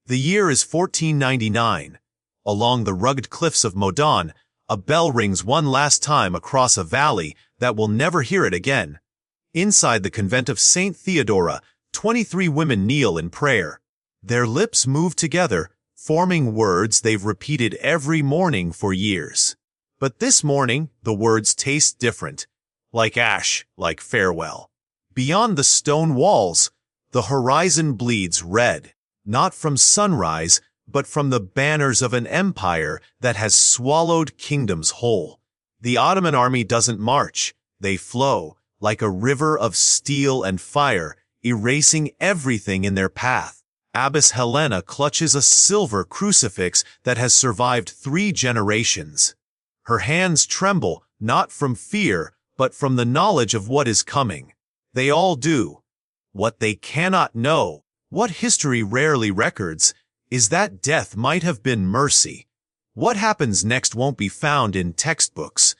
The year is 1499. Along the rugged cliffs of Modon, a bell rings one last time across a valley that will never hear it again. Inside the Convent of St. Theodora, 23 women kneel in prayer. Their lips move together, forming words they've repeated every morning for years. But this morning, the words taste different. Like ash, like farewell. Beyond the stone walls, the horizon bleeds red, not from sunrise, but from the banners of an empire that has swallowed kingdoms whole. The Ottoman army doesn't march, they flow, like a river of steel and fire, erasing everything in their path. Abbess Helena clutches a silver crucifix that has survived 3 generations. Her hands tremble, not from fear, but from the knowledge of what is coming. They all do. What they cannot know, what history rarely records, is that death might have been mercy. What happens next won't be found in textbooks.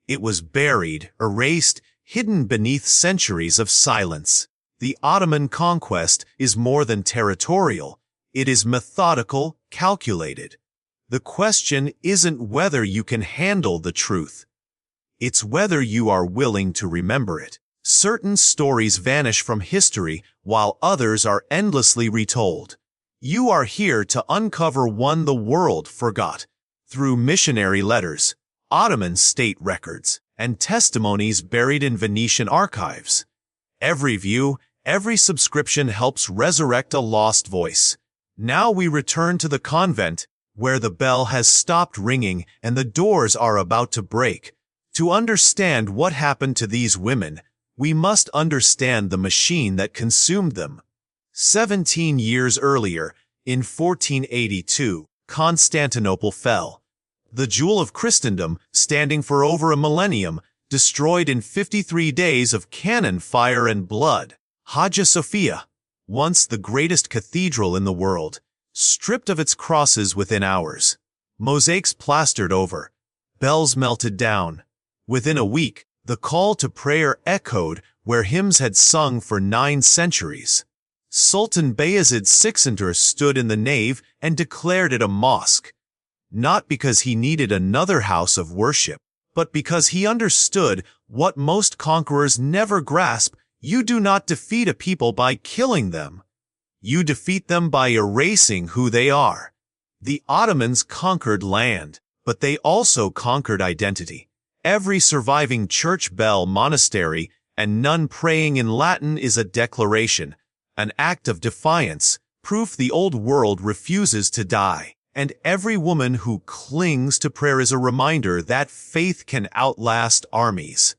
It was buried, erased, hidden beneath centuries of silence. The Ottoman conquest is more than territorial. It is methodical, calculated. The question isn't whether you can handle the truth. It's whether you are willing to remember it. Certain stories vanish from history while others are endlessly retold. You are here to uncover one the world forgot through missionary letters, Ottoman state records, and testimonies buried in Venetian archives. Every view, every subscription helps resurrect a lost voice. Now we return to the convent, where the bell has stopped ringing and the doors are about to break. To understand what happened to these women, we must understand the machine that consumed them. 17 years earlier, in 1482, Constantinople fell. The jewel of Christendom, standing for over a millennium, destroyed in 53 days of cannon fire and blood. Hagia Sophia, once the greatest cathedral in the world, stripped of its crosses within hours. Mosaics plastered over. Bells melted down. Within a week, the call to prayer echoed where hymns had sung for 9 centuries. Sultan Bayezid Sixanter stood in the nave and declared it a mosque. Not because he needed another house of worship, but because he understood what most conquerors never grasp: you do not defeat a people by killing them. You defeat them by erasing who they are. The Ottomans conquered land, but they also conquered identity. Every surviving church bell, monastery, and nun praying in Latin is a declaration, an act of defiance, proof the old world refuses to die. And every woman who clings to prayer is a reminder that faith can outlast armies.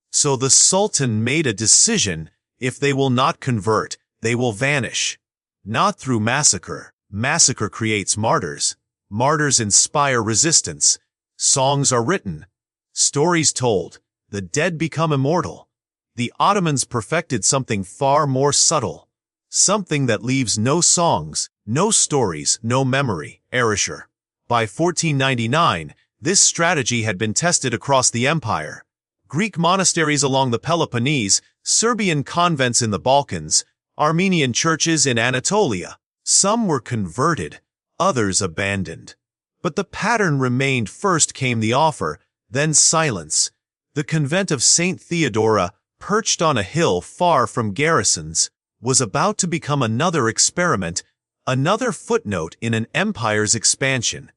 So the Sultan made a decision: if they will not convert, they will vanish. Not through massacre. Massacre creates martyrs. Martyrs inspire resistance. Songs are written. Stories told. The dead become immortal. The Ottomans perfected something far more subtle. Something that leaves no songs, no stories, no memory. Erasure. By 1499, this strategy had been tested across the empire. Greek monasteries along the Peloponnese, Serbian convents in the Balkans, Armenian churches in Anatolia. Some were converted, others abandoned. But the pattern remained. First came the offer, then silence. The Convent of St. Theodora, perched on a hill far from garrisons, was about to become another experiment, another footnote in an empire's expansion.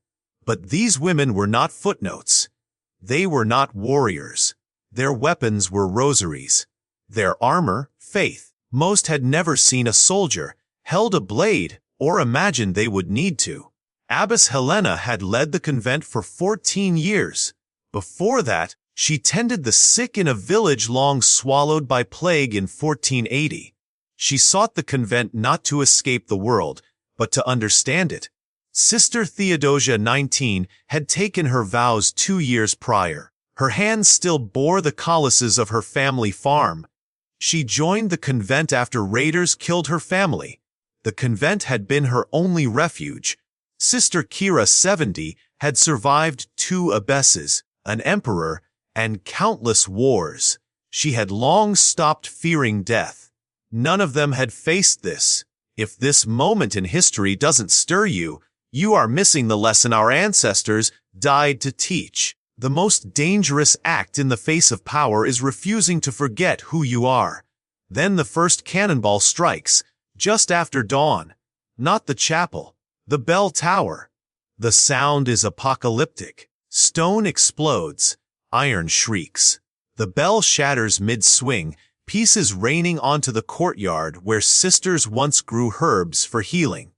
But these women were not footnotes. They were not warriors. Their weapons were rosaries. Their armor, faith. Most had never seen a soldier, held a blade, or imagined they would need to. Abbess Helena had led the convent for 14 years. Before that, she tended the sick in a village long swallowed by plague in 1480. She sought the convent not to escape the world, but to understand it. Sister Theodosia, 19, had taken her vows 2 years prior. Her hands still bore the calices of her family farm. She joined the convent after raiders killed her family. The convent had been her only refuge. Sister Kira, 70, had survived 2 abbesses, an emperor, and countless wars. She had long stopped fearing death. None of them had faced this. If this moment in history doesn't stir you, you are missing the lesson our ancestors died to teach. The most dangerous act in the face of power is refusing to forget who you are. Then the first cannonball strikes, just after dawn. Not the chapel, the bell tower. The sound is apocalyptic. Stone explodes, iron shrieks. The bell shatters mid-swing, pieces raining onto the courtyard where sisters once grew herbs for healing.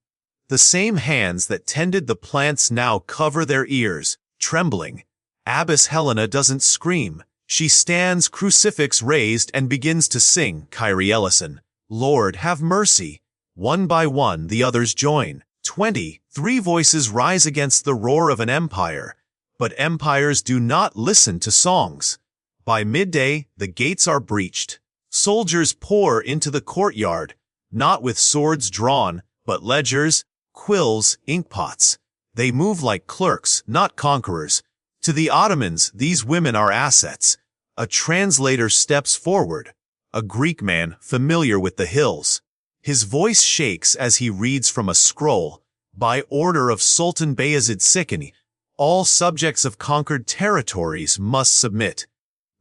The same hands that tended the plants now cover their ears, trembling. Abbess Helena doesn't scream. She stands, crucifix raised, and begins to sing, Kyrie eleison, Lord, have mercy. One by one the others join. 23 voices rise against the roar of an empire. But empires do not listen to songs. By midday, the gates are breached. Soldiers pour into the courtyard, not with swords drawn, but ledgers, quills, inkpots. They move like clerks, not conquerors. To the Ottomans, these women are assets. A translator steps forward, a Greek man familiar with the hills. His voice shakes as he reads from a scroll. By order of Sultan Bayezid Sikani, all subjects of conquered territories must submit.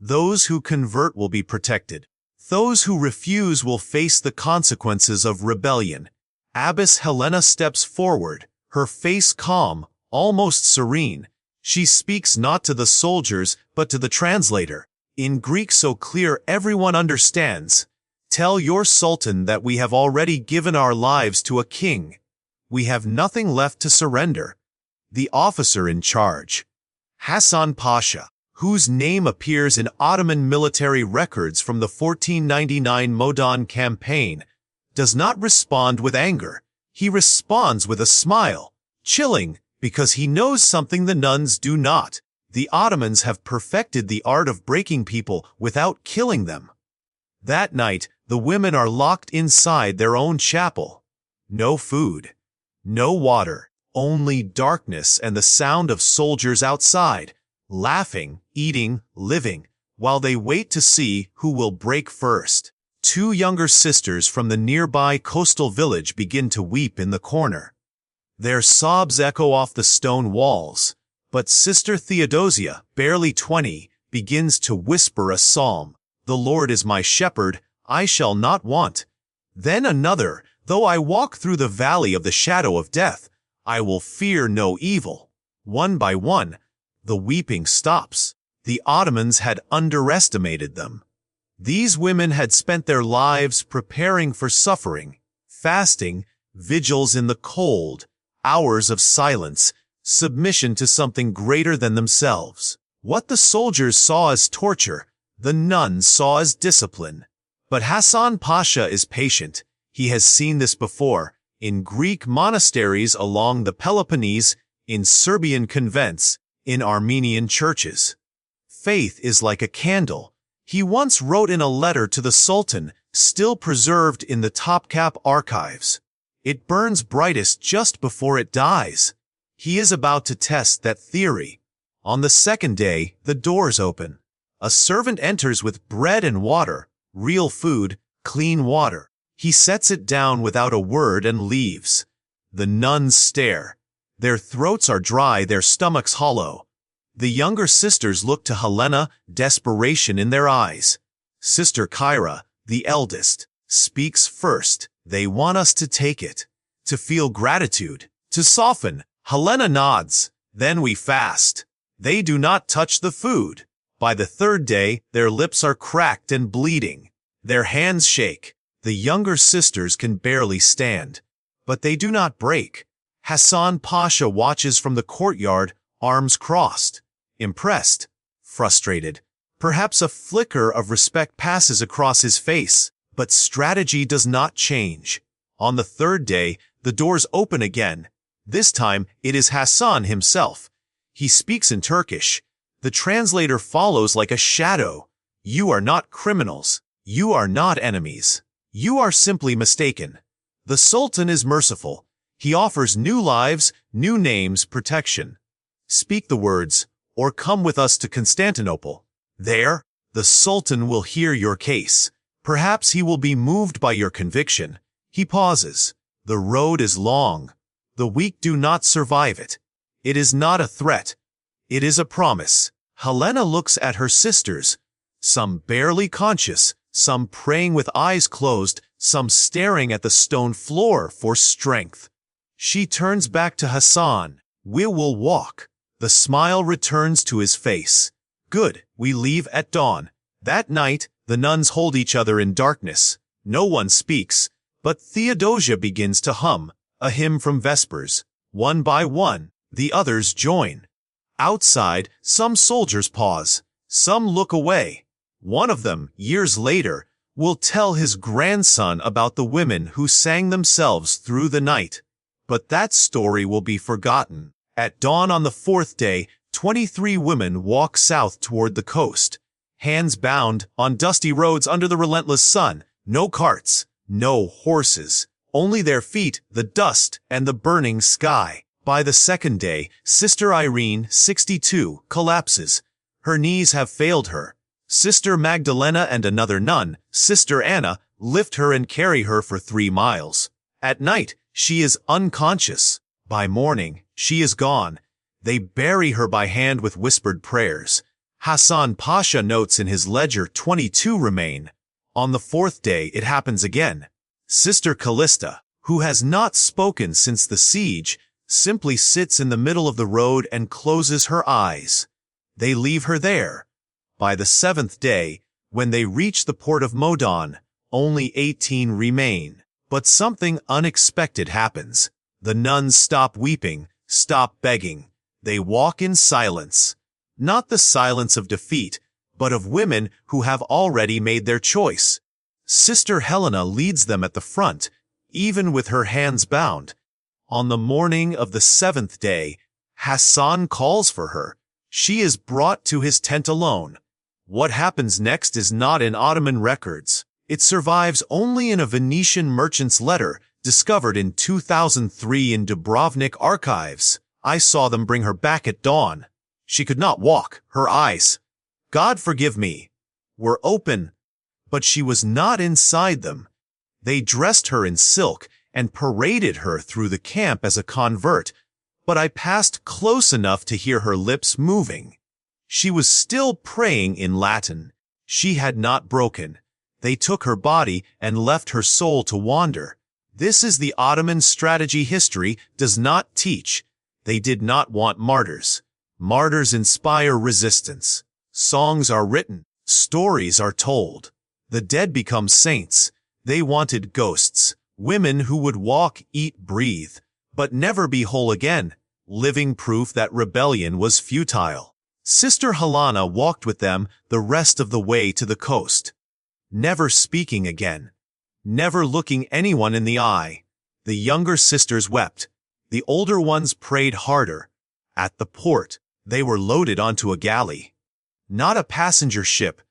Those who convert will be protected. Those who refuse will face the consequences of rebellion. Abbess Helena steps forward, her face calm, almost serene. She speaks not to the soldiers, but to the translator. In Greek so clear everyone understands. Tell your sultan that we have already given our lives to a king. We have nothing left to surrender. The officer in charge, Hasan Pasha, whose name appears in Ottoman military records from the 1499 Modon campaign, does not respond with anger. He responds with a smile, chilling, because he knows something the nuns do not. The Ottomans have perfected the art of breaking people without killing them. That night, the women are locked inside their own chapel. No food, no water, only darkness and the sound of soldiers outside, laughing, eating, living, while they wait to see who will break first. 2 younger sisters from the nearby coastal village begin to weep in the corner. Their sobs echo off the stone walls, but Sister Theodosia, barely 20, begins to whisper a psalm. The Lord is my shepherd, I shall not want. Then another, though I walk through the valley of the shadow of death, I will fear no evil. One by one, the weeping stops. The Ottomans had underestimated them. These women had spent their lives preparing for suffering, fasting, vigils in the cold, hours of silence, submission to something greater than themselves. What the soldiers saw as torture, the nuns saw as discipline. But Hasan Pasha is patient. He has seen this before, in Greek monasteries along the Peloponnese, in Serbian convents, in Armenian churches. Faith is like a candle. He once wrote in a letter to the Sultan, still preserved in the Topkapı archives. It burns brightest just before it dies. He is about to test that theory. On the second day, the doors open. A servant enters with bread and water, real food, clean water. He sets it down without a word and leaves. The nuns stare. Their throats are dry, their stomachs hollow. The younger sisters look to Helena, desperation in their eyes. Sister Kyra, the eldest, speaks first. They want us to take it, to feel gratitude, to soften. Helena nods. Then we fast. They do not touch the food. By the third day, their lips are cracked and bleeding. Their hands shake. The younger sisters can barely stand. But they do not break. Hasan Pasha watches from the courtyard, arms crossed. Impressed. Frustrated. Perhaps a flicker of respect passes across his face. But strategy does not change. On the third day, the doors open again. This time, it is Hasan himself. He speaks in Turkish. The translator follows like a shadow. You are not criminals. You are not enemies. You are simply mistaken. The Sultan is merciful. He offers new lives, new names, protection. Speak the words, or come with us to Constantinople. There, the Sultan will hear your case. Perhaps he will be moved by your conviction. He pauses. The road is long. The weak do not survive it. It is not a threat. It is a promise. Helena looks at her sisters, some barely conscious, some praying with eyes closed, some staring at the stone floor for strength. She turns back to Hassan. "We will walk." The smile returns to his face. "Good, we leave at dawn." That night, the nuns hold each other in darkness. No one speaks, but Theodosia begins to hum, a hymn from Vespers. One by one, the others join. Outside, some soldiers pause. Some look away. One of them, years later, will tell his grandson about the women who sang themselves through the night. But that story will be forgotten. At dawn on the fourth day, 23 women walk south toward the coast. Hands bound, on dusty roads under the relentless sun. No carts, no horses. Only their feet, the dust, and the burning sky. By the second day, Sister Irene, 62, collapses. Her knees have failed her. Sister Magdalena and another nun, Sister Anna, lift her and carry her for 3 miles. At night, she is unconscious. By morning, she is gone. They bury her by hand with whispered prayers. Hassan Pasha notes in his ledger 22 remain. On the fourth day, it happens again. Sister Callista, who has not spoken since the siege, simply sits in the middle of the road and closes her eyes. They leave her there. By the 7th day, when they reach the port of Modon, only 18 remain. But something unexpected happens. The nuns stop weeping, stop begging. They walk in silence. Not the silence of defeat, but of women who have already made their choice. Sister Helena leads them at the front, even with her hands bound. On the morning of the 7th day, Hassan calls for her. She is brought to his tent alone. What happens next is not in Ottoman records. It survives only in a Venetian merchant's letter, discovered in 2003 in Dubrovnik archives. I saw them bring her back at dawn. She could not walk. Her eyes, God forgive me, were open, but she was not inside them. They dressed her in silk and paraded her through the camp as a convert, but I passed close enough to hear her lips moving. She was still praying in Latin. She had not broken. They took her body and left her soul to wander. This is the Ottoman strategy history does not teach. They did not want martyrs. Martyrs inspire resistance. Songs are written. Stories are told. The dead become saints. They wanted ghosts, women who would walk, eat, breathe, but never be whole again, living proof that rebellion was futile. Sister Helena walked with them the rest of the way to the coast, never speaking again, never looking anyone in the eye. The younger sisters wept. The older ones prayed harder. At the port, they were loaded onto a galley. Not a passenger ship,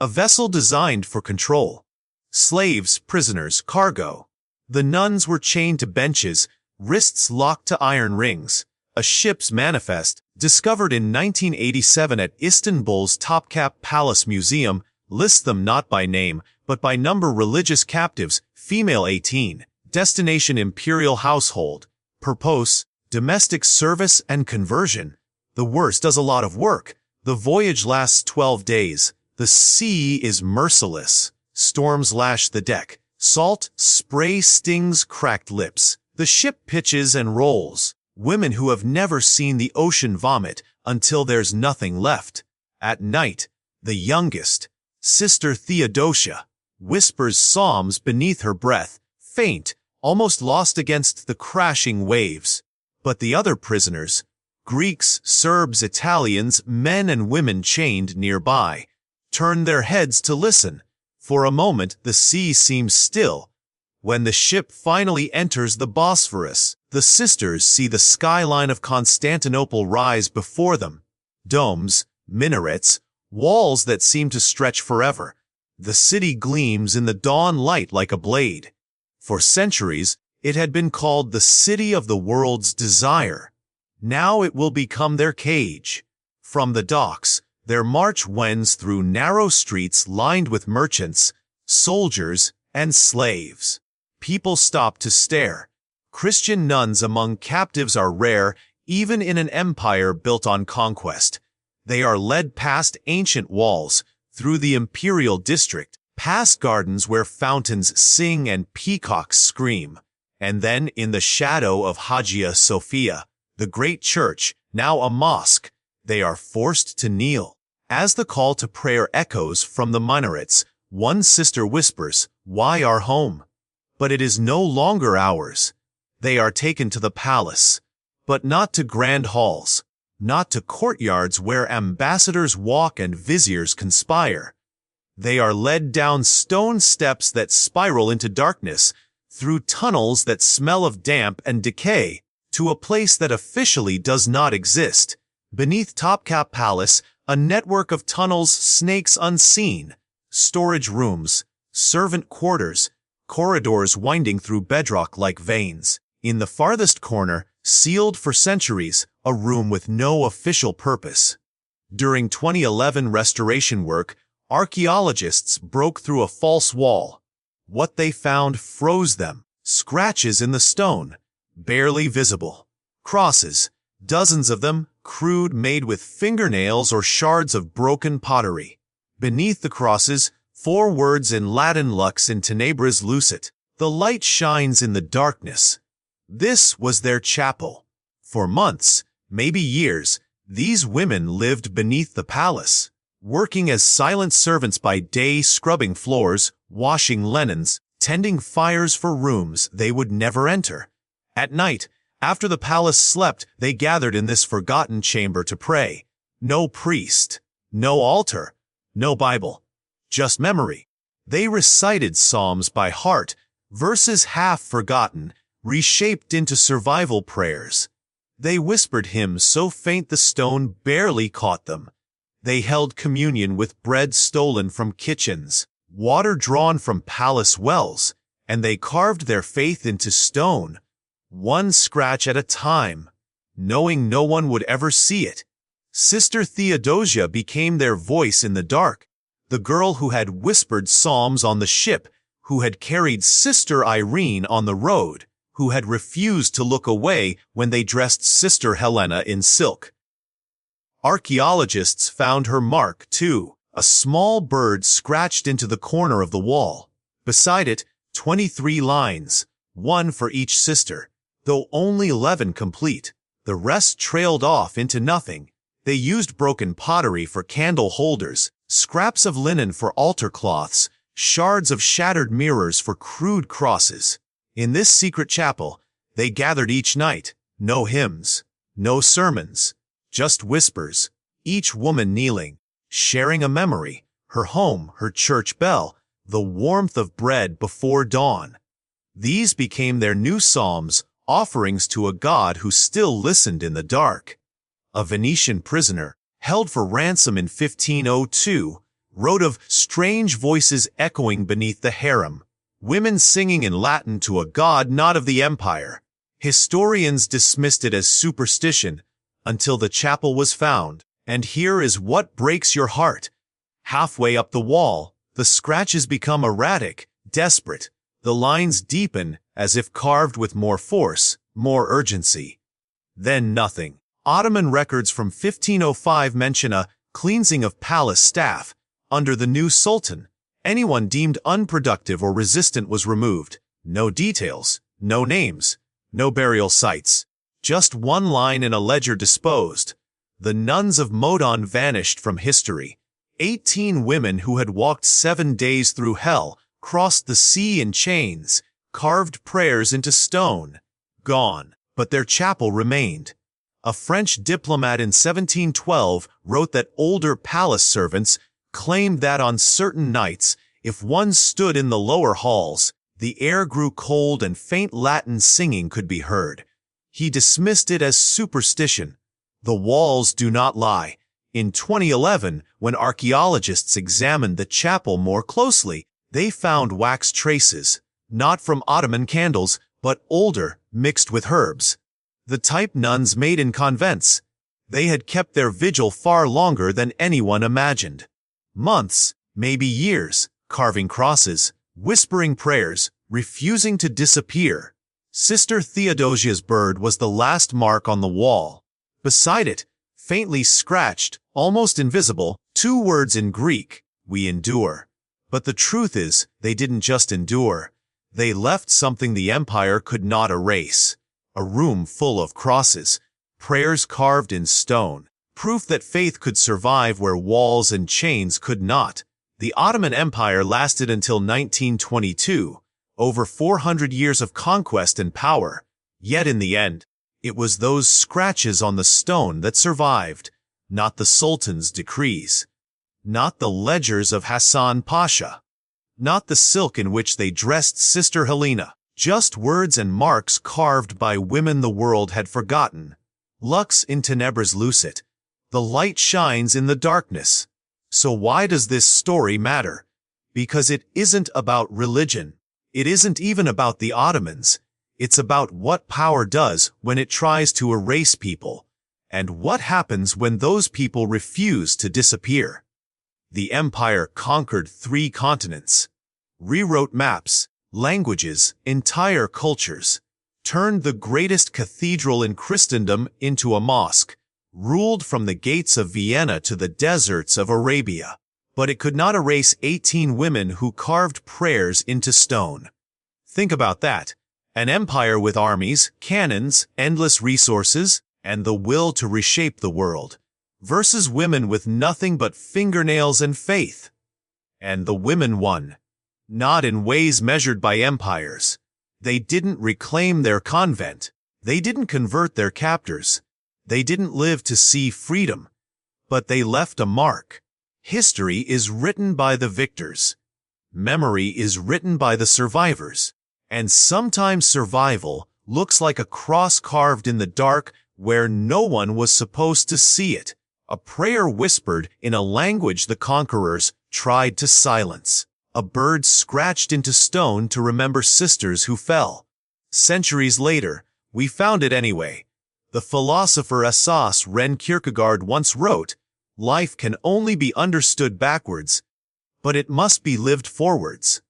a vessel designed for control. Slaves, prisoners, cargo. The nuns were chained to benches, wrists locked to iron rings. A ship's manifest, discovered in 1987 at Istanbul's Topkapı Palace Museum, lists them not by name, but by number: religious captives, female 18, destination imperial household, purpose, domestic service and conversion. The worst does a lot of work. The voyage lasts 12 days. The sea is merciless. Storms lash the deck. Salt spray stings cracked lips. The ship pitches and rolls. Women who have never seen the ocean vomit until there's nothing left. At night, the youngest, Sister Theodosia, whispers psalms beneath her breath, faint, almost lost against the crashing waves. But the other prisoners, Greeks, Serbs, Italians, men and women chained nearby, turn their heads to listen. For a moment the sea seems still. When the ship finally enters the Bosphorus, the sisters see the skyline of Constantinople rise before them. Domes, minarets, walls that seem to stretch forever. The city gleams in the dawn light like a blade. For centuries, it had been called the city of the world's desire. Now it will become their cage. From the docks, their march wends through narrow streets lined with merchants, soldiers, and slaves. People stop to stare. Christian nuns among captives are rare, even in an empire built on conquest. They are led past ancient walls, through the imperial district, past gardens where fountains sing and peacocks scream, and then in the shadow of Hagia Sophia, the great church, now a mosque, they are forced to kneel. As the call to prayer echoes from the minarets, one sister whispers, "Why our home?" But it is no longer ours. They are taken to the palace, but not to grand halls, not to courtyards where ambassadors walk and viziers conspire. They are led down stone steps that spiral into darkness, through tunnels that smell of damp and decay, to a place that officially does not exist. Beneath Topkapı Palace, a network of tunnels snakes unseen, storage rooms, servant quarters, corridors winding through bedrock like veins. In the farthest corner, sealed for centuries, a room with no official purpose. During 2011 restoration work, archaeologists broke through a false wall. What they found froze them. Scratches in the stone, barely visible. Crosses, dozens of them, crude, made with fingernails or shards of broken pottery. Beneath the crosses, 4 words in Latin: lux in tenebris lucet. The light shines in the darkness. This was their chapel. For months, maybe years, these women lived beneath the palace, working as silent servants by day, scrubbing floors, washing linens, tending fires for rooms they would never enter. At night, after the palace slept, they gathered in this forgotten chamber to pray. No priest, no altar, no Bible, just memory. They recited psalms by heart, verses half forgotten, reshaped into survival prayers. They whispered hymns so faint the stone barely caught them. They held communion with bread stolen from kitchens, water drawn from palace wells, and they carved their faith into stone, one scratch at a time, knowing no one would ever see it. Sister Theodora became their voice in the dark, the girl who had whispered psalms on the ship, who had carried Sister Irene on the road, who had refused to look away when they dressed Sister Helena in silk. Archaeologists found her mark, too, a small bird scratched into the corner of the wall. Beside it, 23 lines, one for each sister, though only 11 complete. The rest trailed off into nothing. They used broken pottery for candle holders, scraps of linen for altar cloths, shards of shattered mirrors for crude crosses. In this secret chapel, they gathered each night, no hymns, no sermons, just whispers, each woman kneeling, sharing a memory, her home, her church bell, the warmth of bread before dawn. These became their new psalms, offerings to a God who still listened in the dark. A Venetian prisoner, held for ransom in 1502, wrote of strange voices echoing beneath the harem, women singing in Latin to a god not of the empire. Historians dismissed it as superstition until the chapel was found, and here is what breaks your heart. Halfway up the wall, the scratches become erratic, desperate. The lines deepen as if carved with more force, more urgency. Then nothing. Ottoman records from 1505 mention a cleansing of palace staff. Under the new sultan, anyone deemed unproductive or resistant was removed. No details, no names, no burial sites. Just one line in a ledger disposed. The Nuns of Modon vanished from history. 18 women who had walked 7 days through hell, crossed the sea in chains, carved prayers into stone. Gone, but their chapel remained. A French diplomat in 1712 wrote that older palace servants claimed that on certain nights, if one stood in the lower halls, the air grew cold and faint Latin singing could be heard. He dismissed it as superstition. The walls do not lie. In 2011, when archaeologists examined the chapel more closely, they found wax traces, not from Ottoman candles, but older, mixed with herbs. The type nuns made in convents. They had kept their vigil far longer than anyone imagined. Months, maybe years, carving crosses, whispering prayers, refusing to disappear. Sister Theodosia's bird was the last mark on the wall. Beside it, faintly scratched, almost invisible, two words in Greek, "We endure." But the truth is, they didn't just endure. They left something the empire could not erase. A room full of crosses, prayers carved in stone, proof that faith could survive where walls and chains could not. The Ottoman Empire lasted until 1922, over 400 years of conquest and power. Yet in the end, it was those scratches on the stone that survived, not the Sultan's decrees, not the ledgers of Hassan Pasha, not the silk in which they dressed Sister Helena, just words and marks carved by women the world had forgotten. Lux in tenebris lucet. The light shines in the darkness. So why does this story matter? Because it isn't about religion. It isn't even about the Ottomans. It's about what power does when it tries to erase people, and what happens when those people refuse to disappear. The empire conquered 3 continents, rewrote maps, languages, entire cultures, turned the greatest cathedral in Christendom into a mosque, ruled from the gates of Vienna to the deserts of Arabia. But it could not erase 18 women who carved prayers into stone. Think about that. An empire with armies, cannons, endless resources, and the will to reshape the world, versus women with nothing but fingernails and faith. And the women won. Not in ways measured by empires. They didn't reclaim their convent. They didn't convert their captors. They didn't live to see freedom. But they left a mark. History is written by the victors. Memory is written by the survivors. And sometimes survival looks like a cross carved in the dark where no one was supposed to see it. A prayer whispered in a language the conquerors tried to silence. A bird scratched into stone to remember sisters who fell. Centuries later, we found it anyway. The philosopher Asas Ren Kierkegaard once wrote, "Life can only be understood backwards, but it must be lived forwards."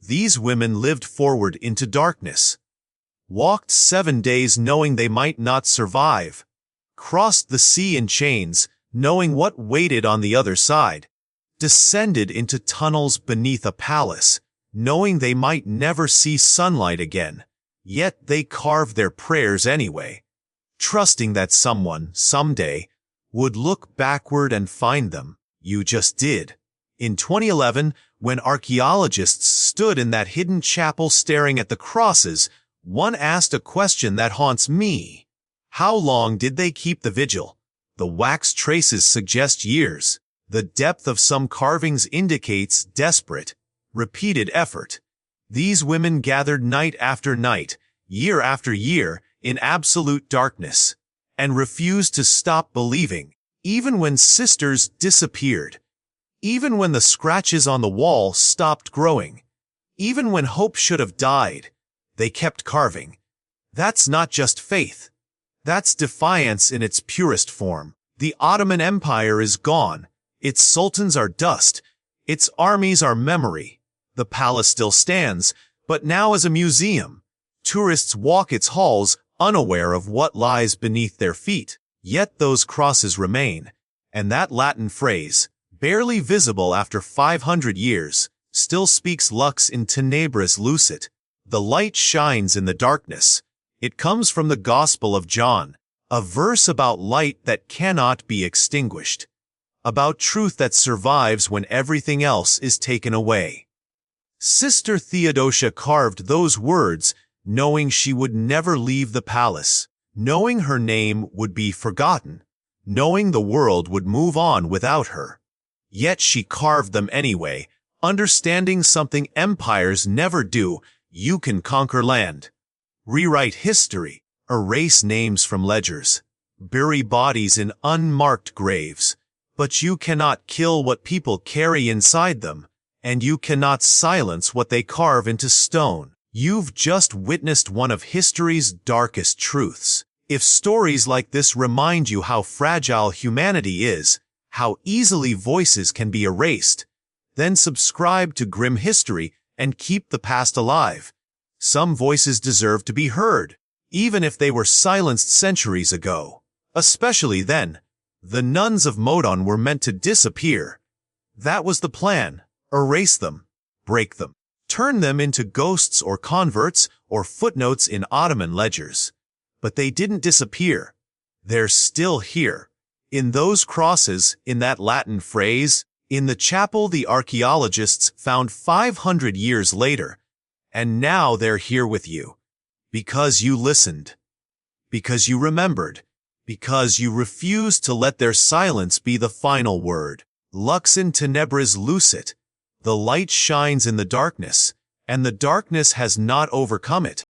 These women lived forward into darkness, walked 7 days knowing they might not survive, crossed the sea in chains, knowing what waited on the other side, descended into tunnels beneath a palace, knowing they might never see sunlight again, yet they carved their prayers anyway, trusting that someone, someday, would look backward and find them. You just did. In 2011, when archaeologists stood in that hidden chapel staring at the crosses, one asked a question that haunts me. How long did they keep the vigil? The wax traces suggest years. The depth of some carvings indicates desperate, repeated effort. These women gathered night after night, year after year, in absolute darkness, and refused to stop believing, even when sisters disappeared. Even when the scratches on the wall stopped growing, even when hope should have died, they kept carving. That's not just faith. That's defiance in its purest form. The Ottoman Empire is gone. Its sultans are dust. Its armies are memory. The palace still stands, but now as a museum. Tourists walk its halls, unaware of what lies beneath their feet. Yet those crosses remain, and that Latin phrase, barely visible after 500 years, still speaks lux in tenebris lucet. The light shines in the darkness. It comes from the Gospel of John, a verse about light that cannot be extinguished, about truth that survives when everything else is taken away. Sister Theodosia carved those words, knowing she would never leave the palace, knowing her name would be forgotten, knowing the world would move on without her. Yet she carved them anyway, understanding something empires never do: you can conquer land, rewrite history, erase names from ledgers, bury bodies in unmarked graves, but you cannot kill what people carry inside them, and you cannot silence what they carve into stone. You've just witnessed one of history's darkest truths. If stories like this remind you how fragile humanity is, how easily voices can be erased, then subscribe to Grim History and keep the past alive. Some voices deserve to be heard, even if they were silenced centuries ago. Especially then, the Nuns of Modon were meant to disappear. That was the plan. Erase them, break them, turn them into ghosts or converts or footnotes in Ottoman ledgers. But they didn't disappear. They're still here. In those crosses, in that Latin phrase, in the chapel the archaeologists found 500 years later. And now they're here with you. Because you listened. Because you remembered. Because you refused to let their silence be the final word. Lux in tenebris lucet. The light shines in the darkness, and the darkness has not overcome it.